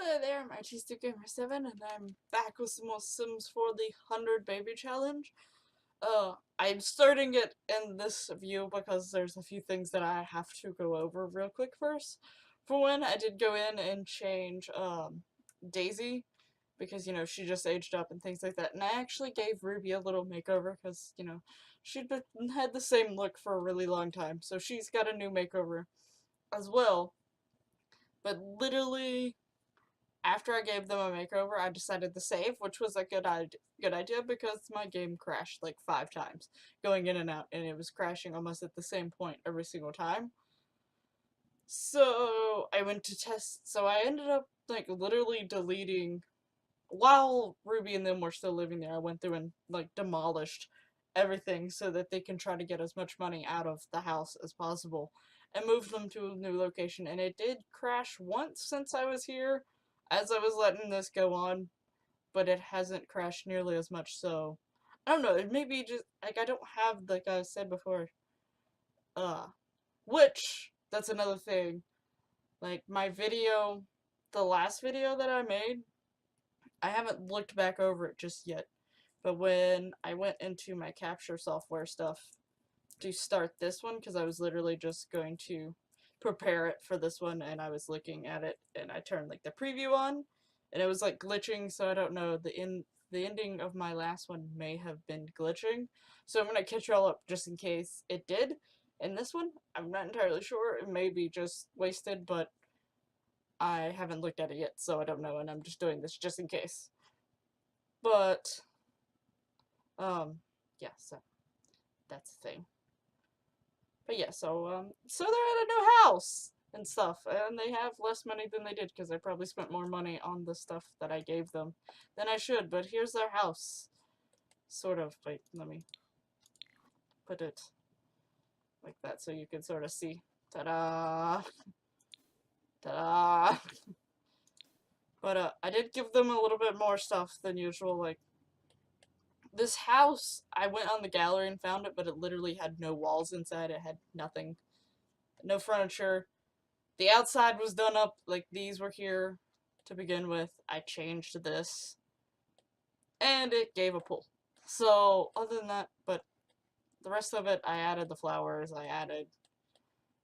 Hello there, I'm Artistic Gamer7, and I'm back with some more Sims for the 100 Baby Challenge. I'm starting it in this view because there's a few things that I have to go over real quick first. For one, I did go in and change, Daisy, because, she just aged up and things like that. And I actually gave Ruby a little makeover because, she'd had the same look for a really long time. So she's got a new makeover as well. But literally, after I gave them a makeover, I decided to save, which was a good idea because my game crashed like 5 times, going in and out, and it was crashing almost at the same point every single time. So I went to test, so I ended up like literally deleting, while Ruby and them were still living there, I went through and like demolished everything so that they can try to get as much money out of the house as possible and moved them to a new location. And it did crash once since I was here as I was letting this go on, but it hasn't crashed nearly as much. So I don't know, it may be just like I don't have, like I said before, uh which that's another thing. Like my video, the last video that I made, I haven't looked back over it just yet, but when I went into my capture software stuff to start this one, because I was literally just going to prepare it for this one, and I was looking at it, and I turned like the preview on, and it was like glitching, so I don't know, the ending of my last one may have been glitching, so I'm gonna catch y'all up just in case it did. And this one, I'm not entirely sure, it may be just wasted, but I haven't looked at it yet, so I don't know, and I'm just doing this just in case. But, yeah, so that's the thing. But yeah, so they're at a new house and stuff, and they have less money than they did because I probably spent more money on the stuff that I gave them than I should. But here's their house, sort of. Wait, let me put it like that so you can sort of see. Ta-da! Ta-da! But I did give them a little bit more stuff than usual. Like this house, I went on the gallery and found it, but it literally had no walls inside. It had nothing, no furniture. The outside was done up, like these were here to begin with. I changed this, and it gave a pool. So, other than that, but the rest of it, I added the flowers, I added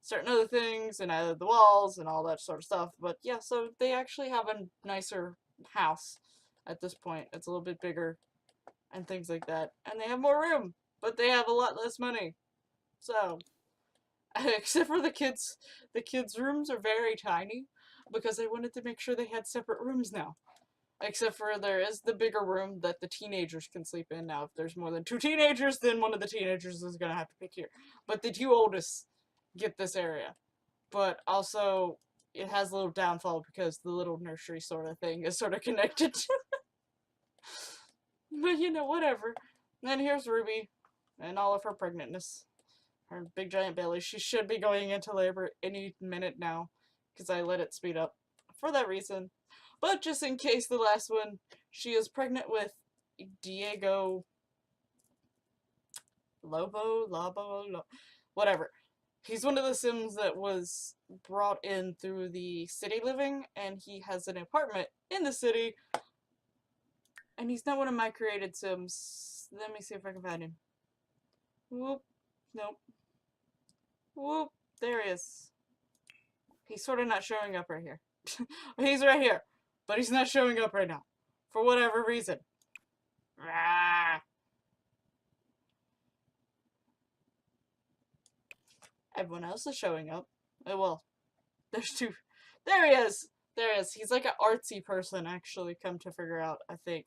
certain other things, and I added the walls, and all that sort of stuff. But yeah, so they actually have a nicer house at this point. It's a little bit bigger, and things like that. And they have more room, but they have a lot less money. So, except for the kids' rooms are very tiny because I wanted to make sure they had separate rooms now. Except for there is the bigger room that the teenagers can sleep in. Now, if there's more than 2 teenagers, then one of the teenagers is gonna have to pick here. But the 2 oldest get this area. But also, it has a little downfall because the little nursery sort of thing is sort of connected to it. But whatever. And then here's Ruby and all of her pregnantness. Her big giant belly. She should be going into labor any minute now because I let it speed up for that reason. But just in case the last one, she is pregnant with Diego whatever. He's one of the Sims that was brought in through the city living, and he has an apartment in the city. And he's not one of my created Sims. Let me see if I can find him. Whoop. Nope. Whoop. There he is. He's sort of not showing up right here. He's right here. But he's not showing up right now. For whatever reason. Everyone else is showing up. Oh, well, there's 2. There he is! There he is. He's like an artsy person, actually, come to figure out, I think.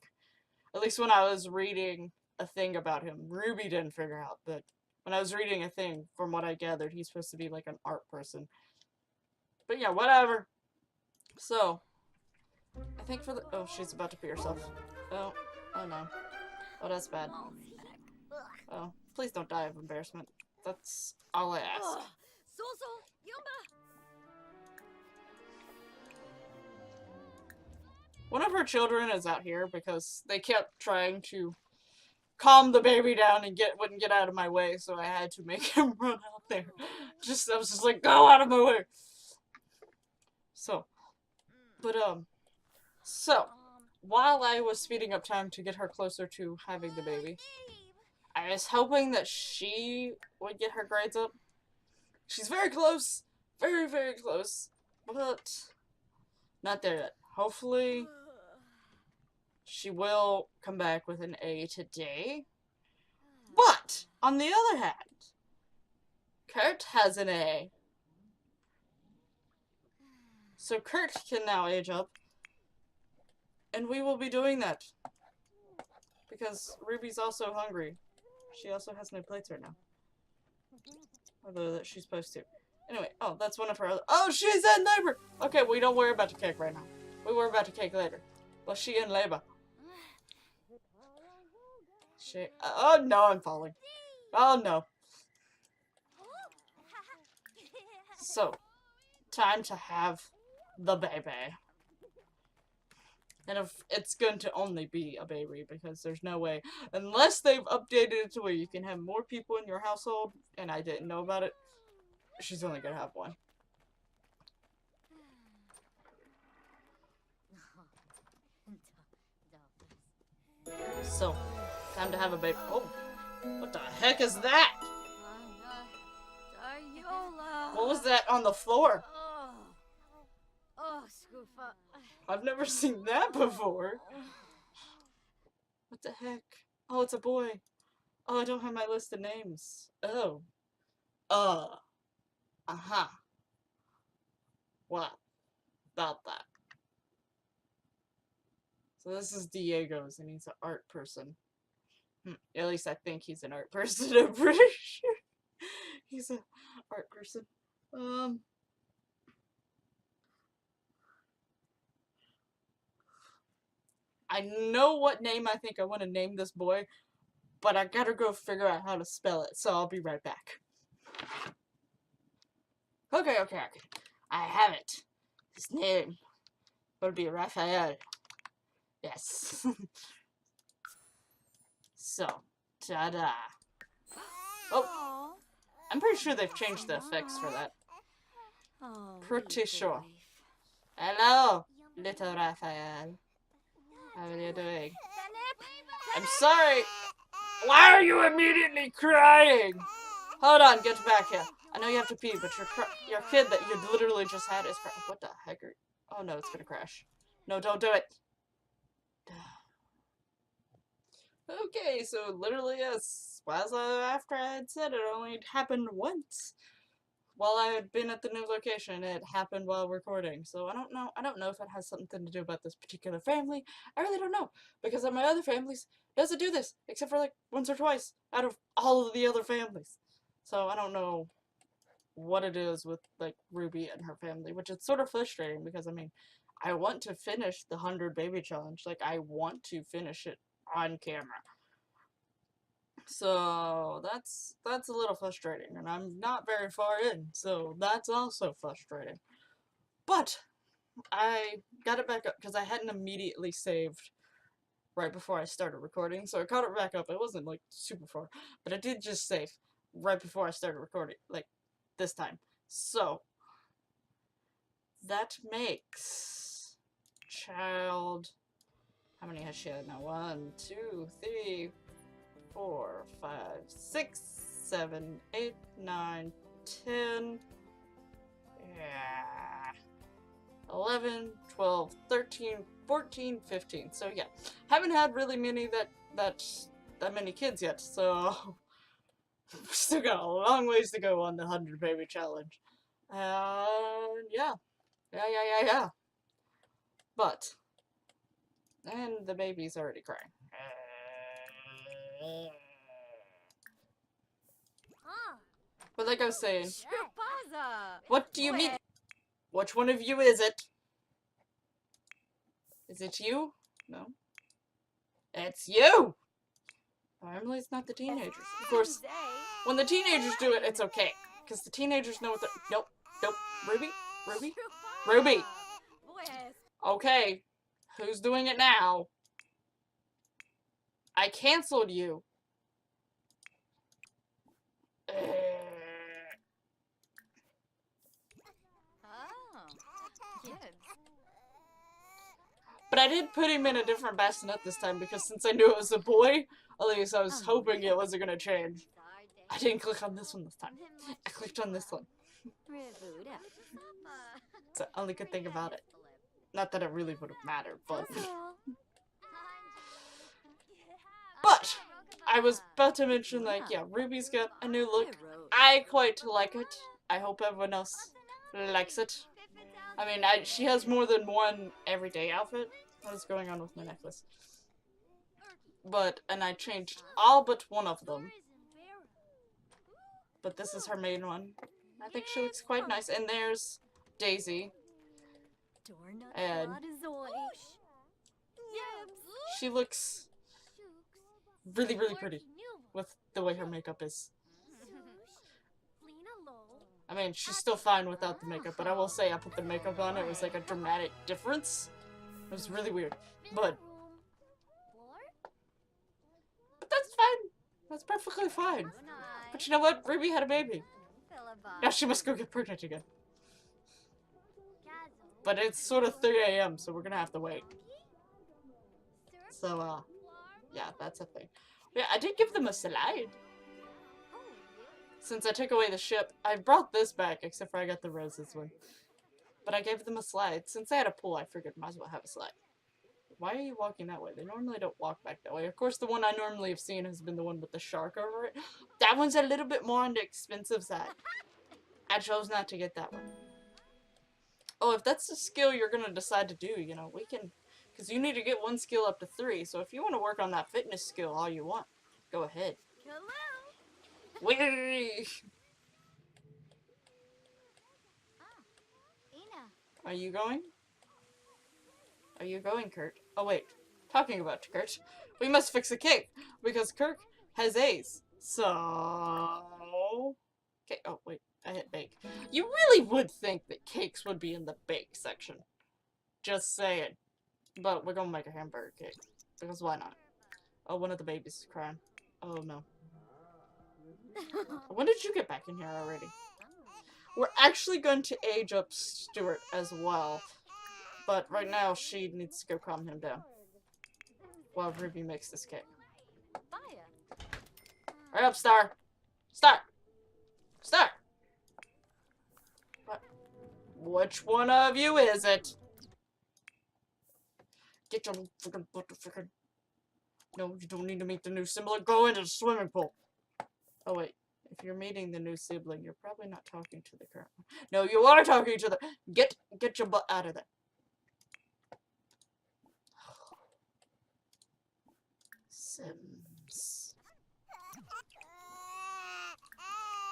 At least when I was reading a thing about him. Ruby didn't figure out, but when I was reading a thing, from what I gathered, he's supposed to be like an art person. But yeah, whatever. So, I think for the— oh, she's about to pee herself. Oh, oh no. Oh, that's bad. Oh, please don't die of embarrassment. That's all I ask. One of her children is out here because they kept trying to calm the baby down and wouldn't get out of my way, so I had to make him run out there. I was just like, go out of my way. So, but So, while I was speeding up time to get her closer to having the baby, I was hoping that she would get her grades up. She's very close. Very, very close. But not there yet. Hopefully, she will come back with an A today. But, on the other hand, Kurt has an A. So Kurt can now age up. And we will be doing that. Because Ruby's also hungry. She also has no plates right now. Although that she's supposed to. Anyway, oh, that's one of her other— oh, she's in labor! Okay, we don't worry about the cake right now. We worry about the cake later. Well, she in labor. She— oh no, I'm falling. Oh no. So, time to have the baby. And if it's going to only be a baby, because there's no way, unless they've updated it to where you can have more people in your household, and I didn't know about it, she's only gonna have one. So, time to have a baby. Oh, what the heck is that? What was that on the floor? I've never seen that before. What the heck? Oh, it's a boy. Oh, I don't have my list of names. Oh. Uh-huh. What about that? So this is Diego's, and he's an art person. At least I think he's an art person. I'm pretty sure he's an art person. I know what name I think I want to name this boy, but I gotta go figure out how to spell it, so I'll be right back. Okay. I have it. His name would be Raphael. Yes. So, ta-da. Oh, I'm pretty sure they've changed the effects for that. Pretty sure. Hello, little Raphael. How are you doing? I'm sorry. Why are you immediately crying? Hold on, get back here. I know you have to pee, but your kid that you literally just had is crying. What the heck are— oh no, it's gonna crash. No, don't do it. Okay, so literally, yes, after I had said it only happened once while I had been at the new location. It happened while recording, so I don't know if it has something to do about this particular family. I really don't know, because at my other families doesn't do this, except for like once or twice out of all of the other families. So I don't know what it is with like Ruby and her family, which is sort of frustrating because I mean, I want to finish the 100 baby challenge. Like, I want to finish it on camera. So that's a little frustrating, and I'm not very far in, so that's also frustrating. But I got it back up because I hadn't immediately saved right before I started recording, so I caught it back up. It wasn't like super far, but I did just save right before I started recording, like this time. So that makes child— how many has she had now? 1, 2, 3, 4, 5, 6, 7, 8, 9, 10, yeah, 11, 12, 13, 14, 15. So yeah, haven't had really many that many kids yet, so we still got a long ways to go on the 100 baby challenge. Yeah. But, and the baby's already crying. But like I was saying, what do you mean? Which one of you is it? Is it you? No. It's you! Normally it's not the teenagers. Of course, when the teenagers do it, it's okay. Because the teenagers know what they're— nope. Ruby! Okay. Who's doing it now? I canceled you. But I did put him in a different bassinet this time because since I knew it was a boy, at least I was hoping it wasn't gonna change. I didn't click on this one this time. I clicked on this one. It's the only good thing about it. Not that it really would have mattered, but... But! I was about to mention, like, yeah, Ruby's got a new look. I quite like it. I hope everyone else likes it. I mean, she has more than one everyday outfit. What is going on with my necklace? And I changed all but one of them. But this is her main one. I think she looks quite nice. And there's Daisy. And she looks really, really pretty with the way her makeup is. I mean, she's still fine without the makeup, but I will say I put the makeup on. It was like a dramatic difference. It was really weird. But that's fine. That's perfectly fine. But you know what? Ruby had a baby. Now she must go get pregnant again. But it's sort of 3 a.m., so we're gonna have to wait. So, yeah, that's a thing. Yeah, I did give them a slide. Since I took away the ship, I brought this back, except for I got the roses one. But I gave them a slide. Since I had a pool, I figured might as well have a slide. Why are you walking that way? They normally don't walk back that way. Of course, the one I normally have seen has been the one with the shark over it. That one's a little bit more on the expensive side. I chose not to get that one. Oh, if that's the skill you're going to decide to do, you know, we can... Because you need to get one skill up to 3, so if you want to work on that fitness skill all you want, go ahead. Whee! Are you going? Are you going, Kurt? Oh, wait. Talking about Kurt, we must fix the cake, because Kirk has A's. So... Okay, oh, wait. I hit bake. You really would think that cakes would be in the bake section. Just saying. But we're gonna make a hamburger cake. Because why not? Oh, one of the babies is crying. Oh, no. When did you get back in here already? We're actually going to age up Stuart as well. But right now, she needs to go calm him down. While Ruby makes this cake. Hurry up, Star! Star! Star! What? Which one of you is it? Get your freaking butt to freaking... No, you don't need to meet the new sibling. Go into the swimming pool. Oh, wait. If you're meeting the new sibling, you're probably not talking to the current one. No, you are talking to the... Get your butt out of there. Sims.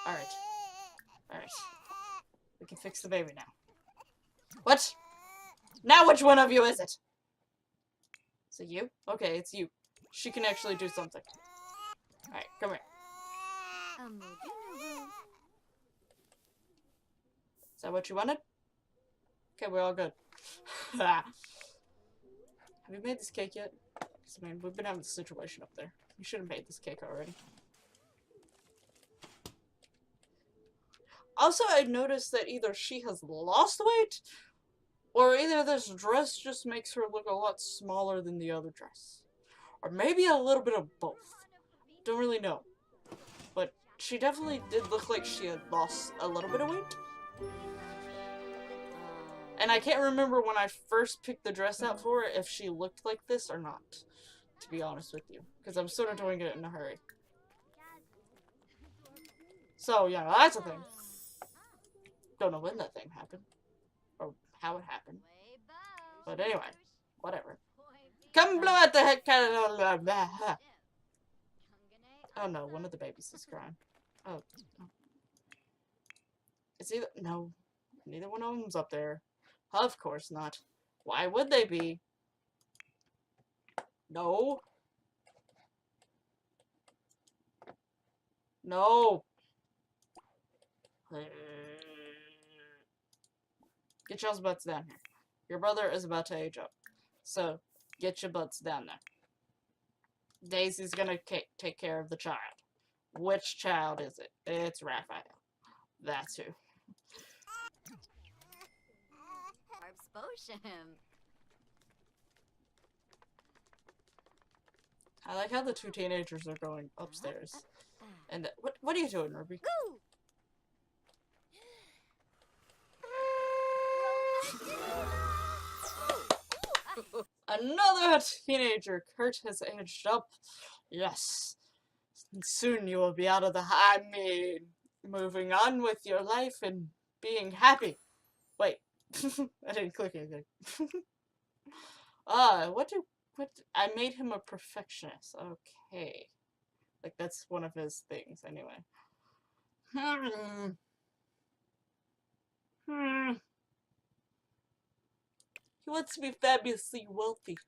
Alright. Alright. We can fix the baby now. What? Now which one of you is it? Is it you? Okay, it's you. She can actually do something. Alright, come here. Is that what you wanted? Okay, we're all good. Have you made this cake yet? Because, I mean, we've been having a situation up there. You should have made this cake already. Also, I noticed that either she has lost weight, or either this dress just makes her look a lot smaller than the other dress. Or maybe a little bit of both. Don't really know. But she definitely did look like she had lost a little bit of weight. And I can't remember when I first picked the dress out for her if she looked like this or not, to be honest with you. Because I'm sort of doing it in a hurry. So, yeah, that's a thing. Don't know when that thing happened. Or how it happened. But anyway, whatever. Come blow at the head. Oh no, one of the babies is crying. Oh. Is either... No. Neither one of them's up there. Of course not. Why would they be? No. No. Get y'all's butts down here. Your brother is about to age up. So, get your butts down there. Daisy's gonna take care of the child. Which child is it? It's Raphael. That's who. I like how the two teenagers are going upstairs. And what are you doing, Ruby? Another teenager! Kurt has aged up. Yes. Soon you will be out of the I mean, moving on with your life and being happy. Wait. I didn't click anything. What I made him a perfectionist. Okay. Like, that's one of his things, anyway. He wants to be fabulously wealthy.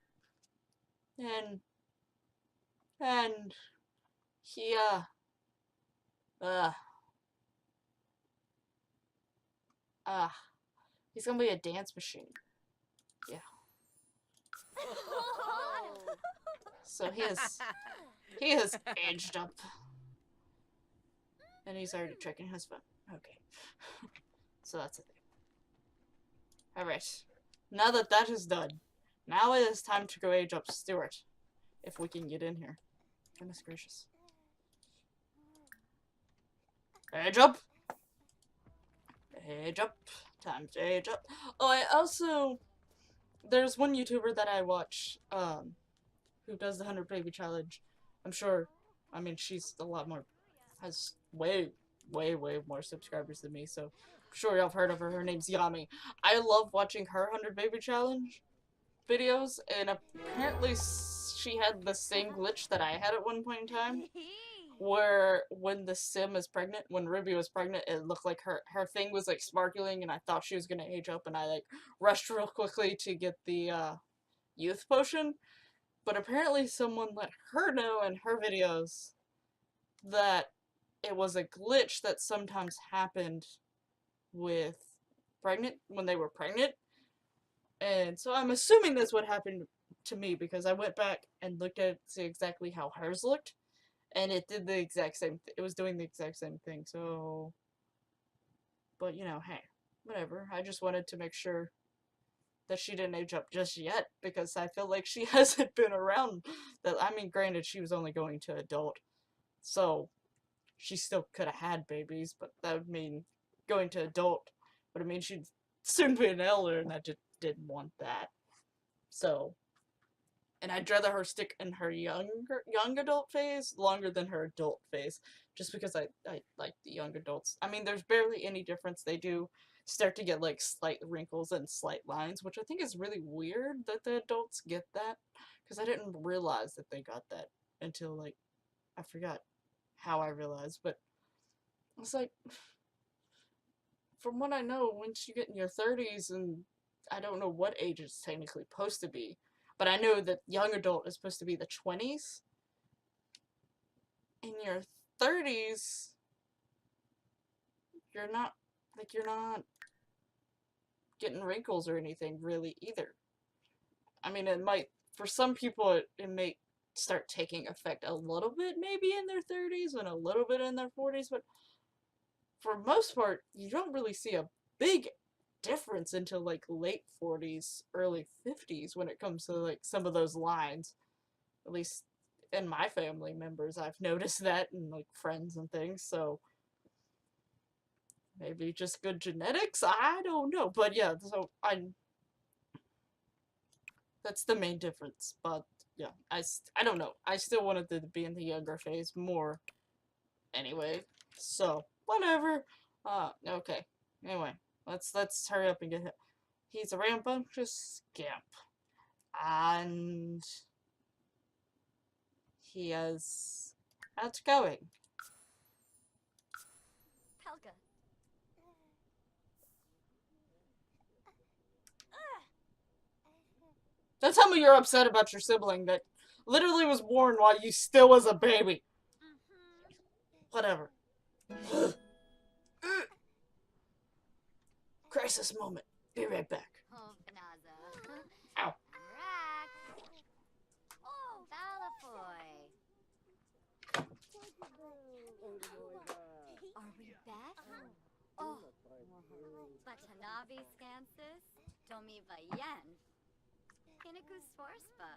And he, he's gonna be a dance machine. Yeah. So he is aged up. And he's already checking his phone. Okay. So that's the thing. Alright. Now that that is done, now it is time to go age up Stuart. If we can get in here. Goodness gracious. Age up! Age up. Time to age up. Oh, I also... There's one YouTuber that I watch, who does the 100 Baby Challenge. I'm sure, I mean, she's a lot more... has way more subscribers than me, so I'm sure y'all have heard of her. Her name's Yami. I love watching her 100 Baby Challenge videos, and apparently she had the same glitch that I had at one point in time, where when the sim is pregnant, when Ruby was pregnant, it looked like her thing was like sparkling, and I thought she was gonna age up, and I like rushed real quickly to get the youth potion, but apparently someone let her know in her videos that it was a glitch that sometimes happened with when they were pregnant. And so I'm assuming that's what happened to me, because I went back and looked at it to see exactly how hers looked, and it did the exact same it was doing the exact same thing. So, but you know, hey, whatever. I just wanted to make sure that she didn't age up just yet, because I feel like she hasn't been around that. I mean, granted, she was only going to adult, so she still could have had babies, but that would mean going to adult would have mean she'd soon be an elder, and I just didn't want that. So, and I'd rather her stick in her young adult phase longer than her adult phase, just because I like the young adults. I mean, there's barely any difference. They do start to get like slight wrinkles and slight lines, which I think is really weird that the adults get that, because I didn't realize that they got that until, like, I forgot how I realized, but it's like, from what I know, once you get in your 30s, and I don't know what age it's technically supposed to be, but I know that young adult is supposed to be the 20s. In your 30s, you're not getting wrinkles or anything really either. I mean, it might, for some people, it may start taking effect a little bit maybe in their 30s and a little bit in their 40s, but for most part, you don't really see a big difference until like late 40s, early 50s when it comes to like some of those lines. At least in my family members, I've noticed that, and like friends and things, so maybe just good genetics? I don't know. But yeah, so that's the main difference. But yeah, I don't know. I still wanted to be in the younger phase more anyway. So, whatever. Okay. Anyway, let's hurry up and get him. He's a rambunctious scamp. And he is outgoing. Helga. Don't tell me you're upset about your sibling that literally was born while you still was a baby. Whatever. Crisis moment. Be right back. Ow. Oh, Balafoy. Are we back? Oh, Batanavi Scansis, Domi Vayen. Kiniku Swarspa.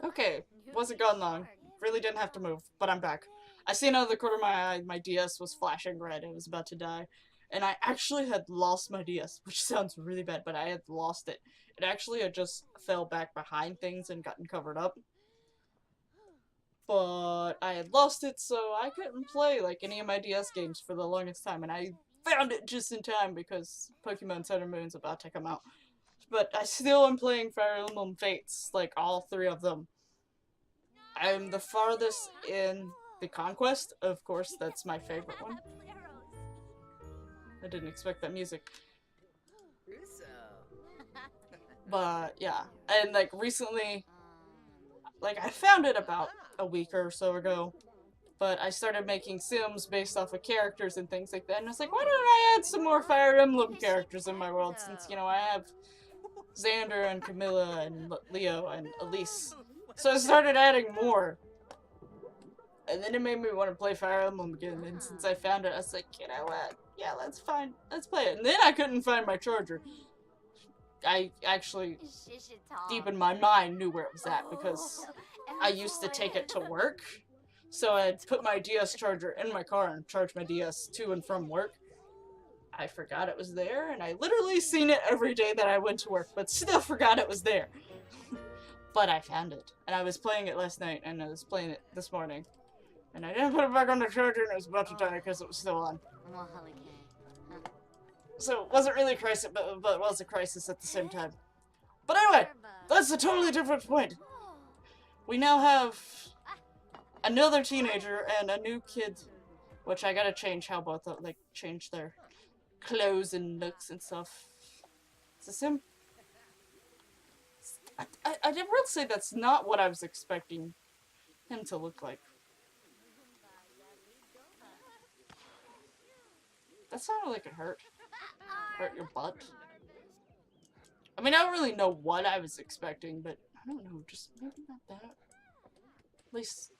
Okay, wasn't gone long. Really didn't have to move, but I'm back. I seen out of the corner of my eye, my DS was flashing red. It was about to die. And I actually had lost my DS, which sounds really bad, but I had lost it. It actually had just fell back behind things and gotten covered up. But I had lost it, so I couldn't play like any of my DS games for the longest time. And I found it just in time because Pokemon Sun and Moon's about to come out. But I still am playing Fire Emblem Fates, like all three of them. I'm the farthest in the Conquest, of course, that's my favorite one. I didn't expect that music. But yeah, and like recently, like I found it about a week or so ago, but I started making Sims based off of characters and things like that, and I was like, why don't I add some more Fire Emblem characters in my world, since, you know, I have Xander and Camilla and Leo and Elise. So I started adding more. And then it made me want to play Fire Emblem again, and since I found it, I was like, you know what? Yeah, let's play it. And then I couldn't find my charger. I actually, deep in my mind, knew where it was at, because I used to take it to work. So I'd put my DS charger in my car and charge my DS to and from work. I forgot it was there, and I literally seen it every day that I went to work, but still forgot it was there. But I found it, and I was playing it last night, and I was playing it this morning. And I didn't put it back on the charger, and it was about to die because it was still on. So it wasn't really a crisis, but it was a crisis at the same time. But anyway, that's a totally different point. We now have another teenager and a new kid, which I gotta change how both of, like, change their clothes and looks and stuff. Is this him? I did really say that's not what I was expecting him to look like. That sounded like it hurt. Hurt your butt. I mean, I don't really know what I was expecting, but I don't know, just maybe not that. At least,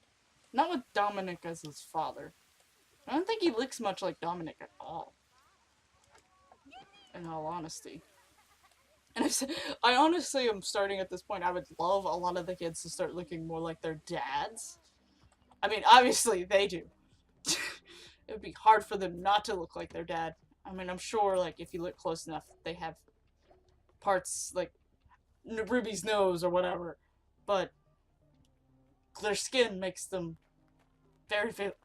not with Dominic as his father. I don't think he looks much like Dominic at all. In all honesty. And I honestly am starting at this point, I would love a lot of the kids to start looking more like their dads. I mean, obviously they do. It would be hard for them not to look like their dad. I mean, I'm sure, like, if you look close enough, they have parts, like, Ruby's nose or whatever. But their skin makes them very favorite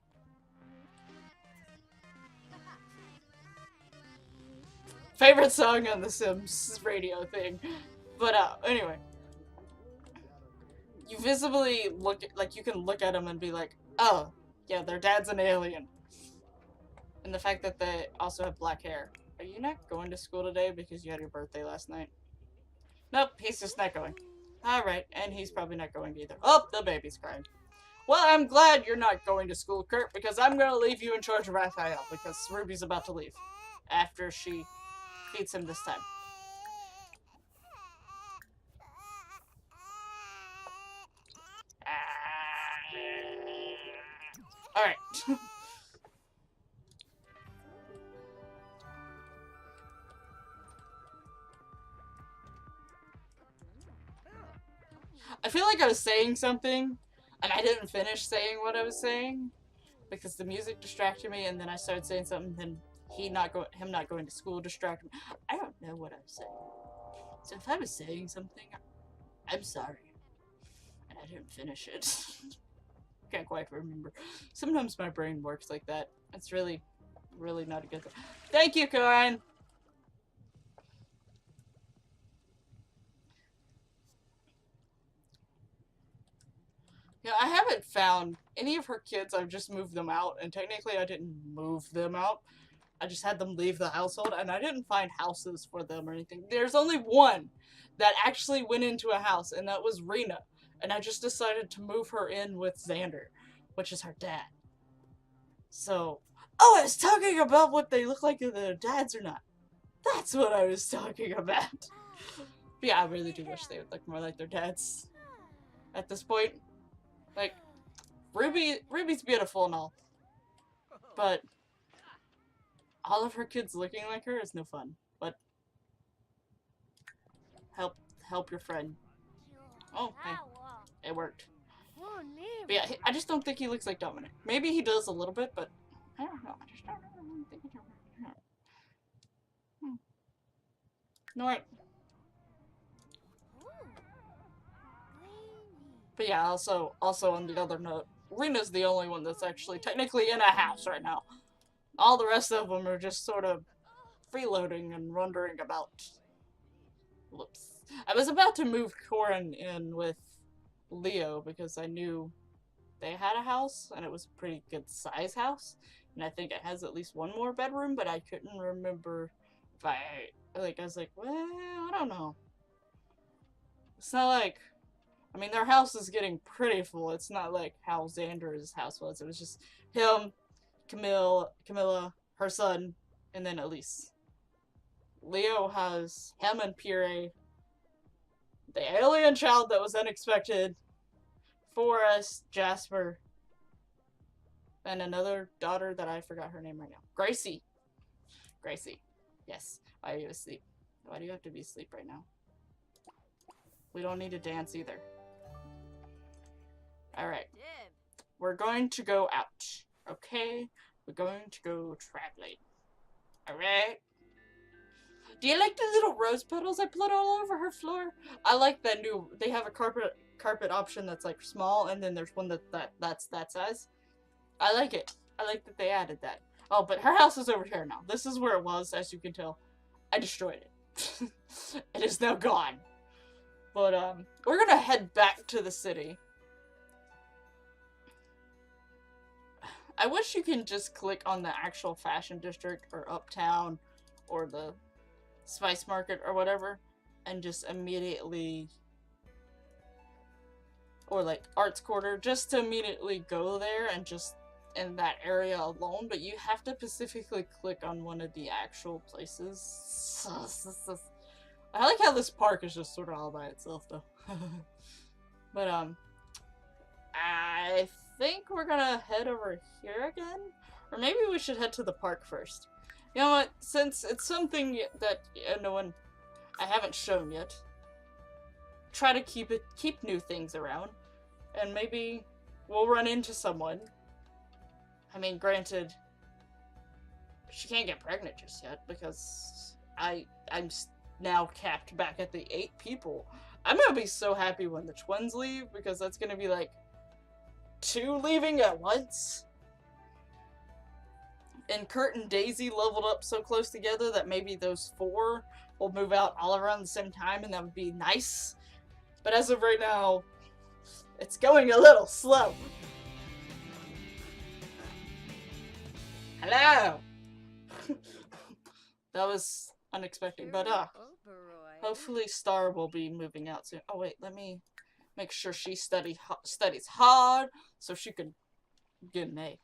song on the Sims radio thing. But, anyway. You visibly look at, like, you can look at them and be like, oh, yeah, their dad's an alien. And the fact that they also have black hair. Are you not going to school today because you had your birthday last night? Nope, he's just not going. Alright, and he's probably not going either. Oh, the baby's crying. Well, I'm glad you're not going to school, Kurt, because I'm going to leave you in charge of Raphael, because Ruby's about to leave. After she feeds him this time. Alright. I feel like I was saying something, and I didn't finish saying what I was saying, because the music distracted me, and then I started saying something, then him not going to school distracted me. I don't know what I was saying. So if I was saying something, I'm sorry. And I didn't finish it. Can't quite remember. Sometimes my brain works like that. It's really, really not a good thing. Thank you, Corin! Yeah, I haven't found any of her kids. I've just moved them out, and technically I didn't move them out. I just had them leave the household, and I didn't find houses for them or anything. There's only one that actually went into a house, and that was Rena. And I just decided to move her in with Xander, which is her dad. So, oh, I was talking about what they look like if their dads or not. That's what I was talking about. But yeah, I really do wish they would look more like their dads. At this point, like, Ruby's beautiful and all, but all of her kids looking like her is no fun. But help your friend. Oh, hey. it worked. Oh, But yeah, I just don't think he looks like Dominic. Maybe he does a little bit, but I don't know. I just don't think he does. No, right. But yeah, also on the other note, Rena's the only one that's actually technically in a house right now. All the rest of them are just sort of freeloading and wandering about. Whoops. I was about to move Corin in with Leo because I knew they had a house and it was a pretty good size house. And I think it has at least one more bedroom, but I couldn't remember if I was like, well, I don't know. It's not like, I mean, their house is getting pretty full. It's not like how Xander's house was. It was just him, Camilla, her son, and then Elise. Leo has him and Pierre, the alien child that was unexpected, Forrest, Jasper, and another daughter that I forgot her name right now. Gracie. Yes. Why are you asleep? Why do you have to be asleep right now? We don't need to dance either. Alright. We're going to go out. Okay? We're going to go traveling. Alright? Do you like the little rose petals I put all over her floor? I like that new, they have a carpet option that's like small, and then there's one that's that size. I like it. I like that they added that. Oh, but her house is over here now. This is where it was, as you can tell. I destroyed it. It is now gone. But, we're gonna head back to the city. I wish you can just click on the actual fashion district or uptown or the spice market or whatever and just immediately, or like arts quarter, just to immediately go there and just in that area alone, but you have to specifically click on one of the actual places. I like how this park is just sort of all by itself though. But I think we're gonna head over here again, or maybe we should head to the park first. You know what, since it's something that no one I haven't shown yet, try to keep new things around, and maybe we'll run into someone. I mean, granted, she can't get pregnant just yet because I'm now capped back at the 8 people. I'm gonna be so happy when the twins leave, because that's gonna be like 2 leaving at once. And Kurt and Daisy leveled up so close together that maybe those 4 will move out all around the same time, and that would be nice. But as of right now, it's going a little slow. Hello! That was unexpected, but hopefully Star will be moving out soon. Oh wait, let me make sure she studies hard so she can get an A.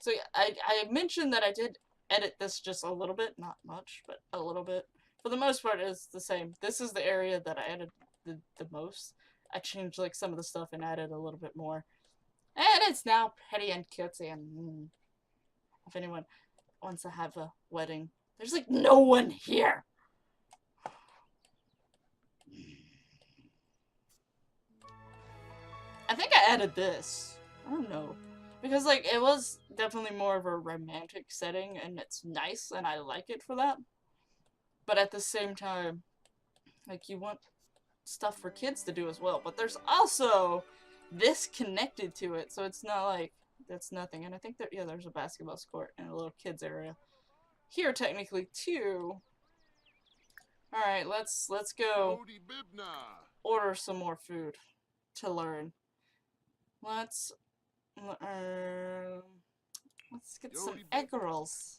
So yeah, I mentioned that I did edit this just a little bit, not much, but a little bit. For the most part, it's the same. This is the area that I added the most. I changed like some of the stuff and added a little bit more. And it's now pretty and cutesy, and if anyone wants to have a wedding, there's like no one here. I think I added this. I don't know. Because, like, it was definitely more of a romantic setting, and it's nice, and I like it for that. But at the same time, like, you want stuff for kids to do as well. But there's also this connected to it, so it's not like that's nothing. And I think that, yeah, there's a basketball court and a little kids area here, technically, too. Alright, let's go order some more food to learn. Let's get some egg rolls.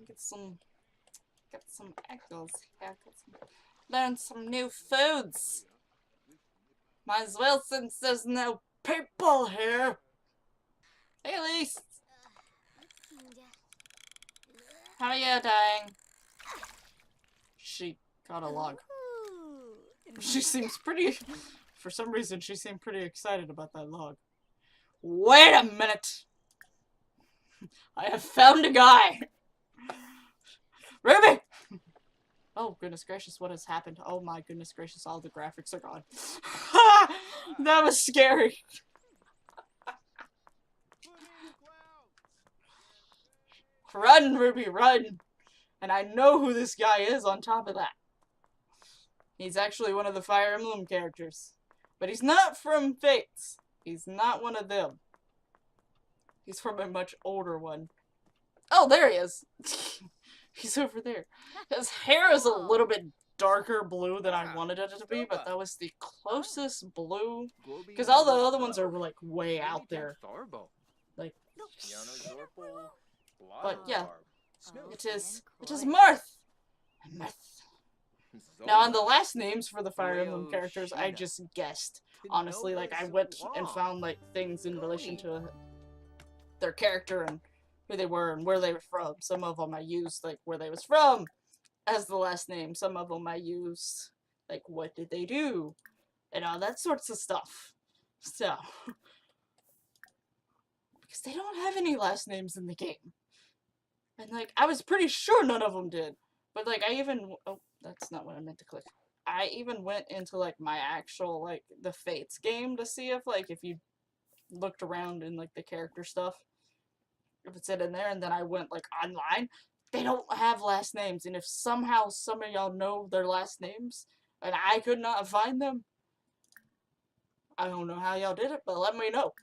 Get some egg rolls here. Learn some new foods. Might as well, since there's no people here. Hey, Elise. How are you doing? She got a log. She seems pretty... For some reason, she seemed pretty excited about that log. Wait a minute! I have found a guy! Ruby! Oh, goodness gracious, what has happened? Oh my goodness gracious, all the graphics are gone. That was scary. Run, Ruby, run! And I know who this guy is on top of that. He's actually one of the Fire Emblem characters. But he's not from Fates. He's not one of them. He's from a much older one. Oh, there he is! He's over there. His hair is a little bit darker blue than I wanted it to be, but that was the closest blue. Because all the other ones are like way out there. Like, but yeah, it is Marth. Marth. Now on the last names for the Fire Emblem characters, I just guessed. Honestly, like I went and found like things in relation to their character and who they were and where they were from. Some of them I used like where they was from as the last name. Some of them I used like what did they do and all that sorts of stuff. So because they don't have any last names in the game. And like I was pretty sure none of them did. But like I even that's not what I meant to click. I even went into like my actual like the Fates game to see if like if you looked around in like the character stuff, if it's in there, and then I went like online. They don't have last names, and if somehow some of y'all know their last names and I could not find them, I don't know how y'all did it, but let me know.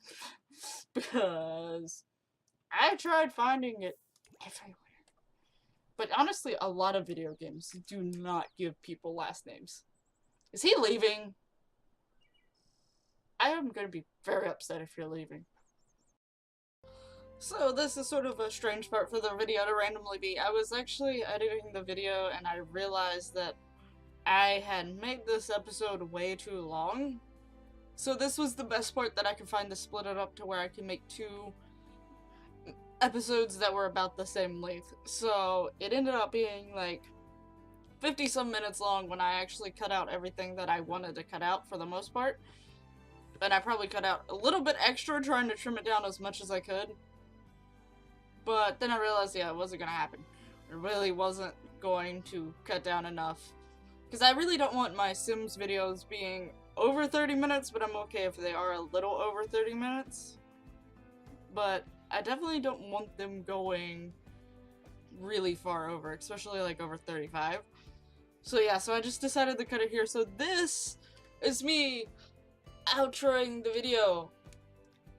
Because I tried finding it everywhere. But honestly, a lot of video games do not give people last names. Is he leaving? I am going to be very upset if you're leaving. So this is sort of a strange part for the video to randomly be. I was actually editing the video and I realized that I had made this episode way too long. So this was the best part that I could find to split it up to where I can make 2 episodes that were about the same length. So it ended up being like 50 some minutes long when I actually cut out everything that I wanted to cut out for the most part. And I probably cut out a little bit extra trying to trim it down as much as I could. But then I realized, yeah, it wasn't gonna happen. It really wasn't going to cut down enough. Because I really don't want my Sims videos being over 30 minutes, but I'm okay if they are a little over 30 minutes. But I definitely don't want them going really far over, especially like over 35. So yeah, so I just decided to cut it here. So this is me outroing the video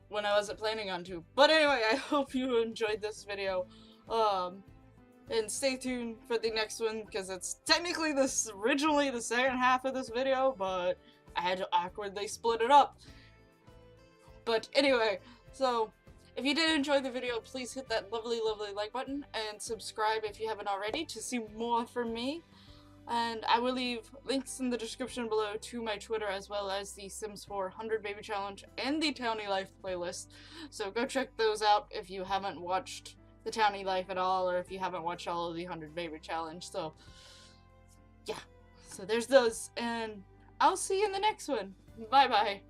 when I wasn't planning on to. But anyway, I hope you enjoyed this video. And stay tuned for the next one, because it's technically originally the second half of this video, but I had to awkwardly split it up. But anyway, so if you did enjoy the video, please hit that lovely, lovely like button and subscribe if you haven't already to see more from me. And I will leave links in the description below to my Twitter, as well as the Sims 4 100 Baby Challenge and the Townie Life playlist. So go check those out if you haven't watched the Townie Life at all, or if you haven't watched all of the 100 Baby Challenge. So yeah, so there's those, and I'll see you in the next one. Bye bye.